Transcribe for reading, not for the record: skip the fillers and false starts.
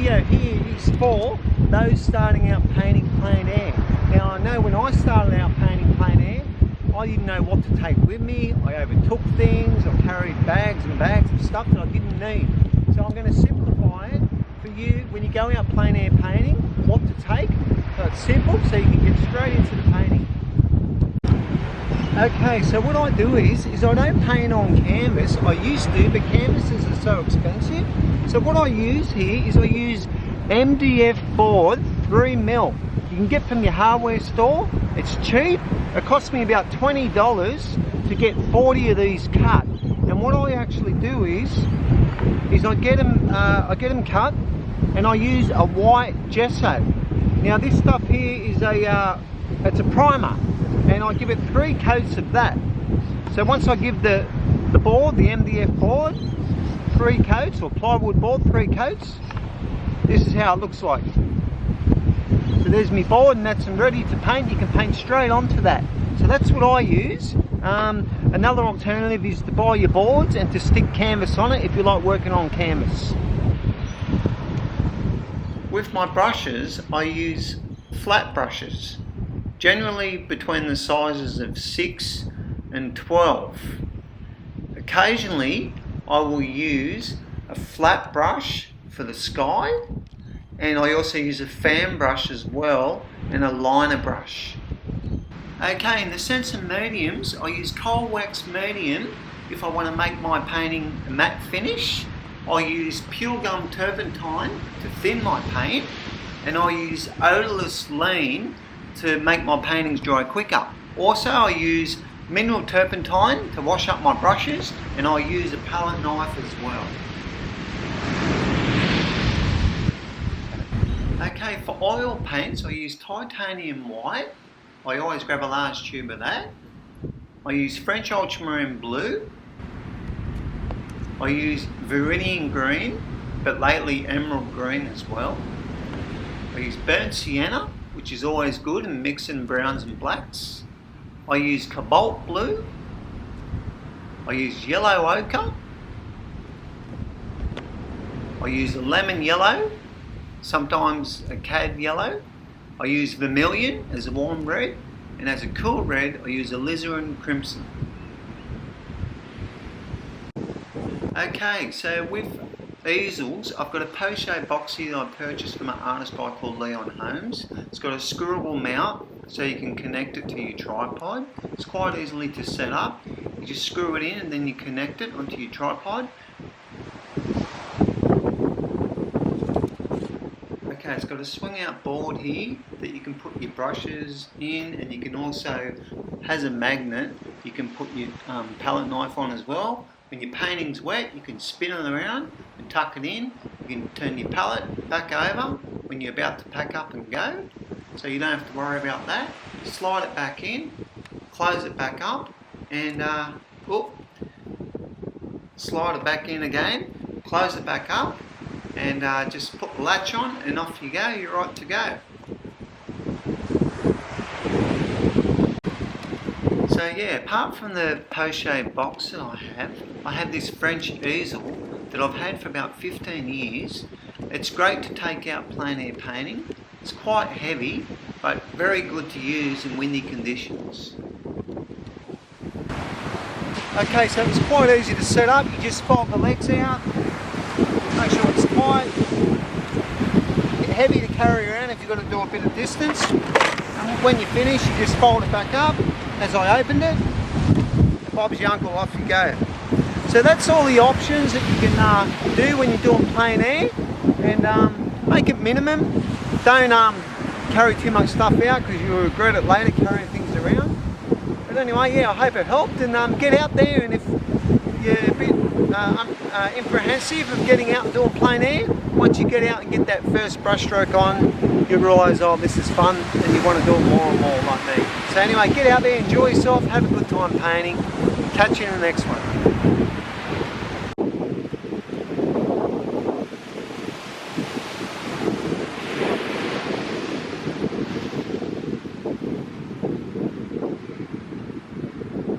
video here is for those starting out painting plein air. Now I know when I started out painting plein air, I didn't know what to take with me. I overtook things, I carried bags and bags of stuff that I didn't need. So I'm going to simplify it for you when you're going out plein air painting, what to take. So it's simple, so you can get straight into the painting. Okay, so what I do is I don't paint on canvas. I used to, but canvases are so expensive. So what I use here is I use MDF board 3mm. You can get from your hardware store. It's cheap. It cost me about $20 to get 40 of these cut. And what I actually do is I get them cut, and I use a white gesso. Now this stuff here is it's a primer, and I give it 3 coats of that. So once I give the board, the MDF board, 3 coats, or plywood board 3 coats, this is how it looks like. So there's my board, and that's ready to paint. You can paint straight onto that. So that's what I use. Another alternative is to buy your boards and to stick canvas on it if you like working on canvas. With my brushes, I use flat brushes, generally between the sizes of 6 and 12. Occasionally I will use a flat brush for the sky, and I also use a fan brush as well, and a liner brush. Okay, in the sense of mediums, I use cold wax medium if I want to make my painting a matte finish. I use pure gum turpentine to thin my paint, and I use Odourless Lean to make my paintings dry quicker. Also I use mineral turpentine to wash up my brushes, and I use a palette knife as well. Okay, for oil paints I use titanium white. I always grab a large tube of that. I use French ultramarine blue. I use viridian green, but lately emerald green as well. I use burnt sienna, which is always good, and mix in browns and blacks. I use cobalt blue. I use yellow ochre. I use a lemon yellow, sometimes a cad yellow. I use vermilion as a warm red, and as a cool red I use alizarin crimson. Okay, so with easels, I've got a Pochade box here that I purchased from an artist guy called Leon Holmes. It's got a screwable mount so you can connect it to your tripod. It's quite easily to set up. You just screw it in and then you connect it onto your tripod. Okay, it's got a swing out board here that you can put your brushes in, and you can also, has a magnet, you can put your palette knife on as well. When your painting's wet, you can spin it around and tuck it in. You can turn your palette back over when you're about to pack up and go, so you don't have to worry about that. Slide it back in, close it back up, and slide it back in again, close it back up, and just put the latch on, and off you go, you're right to go. So yeah, apart from the Pochade box that I have this French easel that I've had for about 15 years. It's great to take out plein air painting. It's quite heavy, but very good to use in windy conditions. Okay, so it's quite easy to set up. You just fold the legs out, make sure it's tight. It's heavy to carry around if you've got to do a bit of distance. And when you finish, you just fold it back up as I opened it. Bob's your uncle, off you go. So that's all the options that you can do when you're doing plein air, and make it minimum. Don't carry too much stuff out because you'll regret it later carrying things around. But anyway, yeah, I hope it helped, and get out there, and if you're a bit apprehensive of getting out and doing plein air, once you get out and get that first brush stroke on, you realise, oh, this is fun, and you want to do it more and more like me. So anyway, get out there, enjoy yourself, have a good time painting. Catch you in the next one.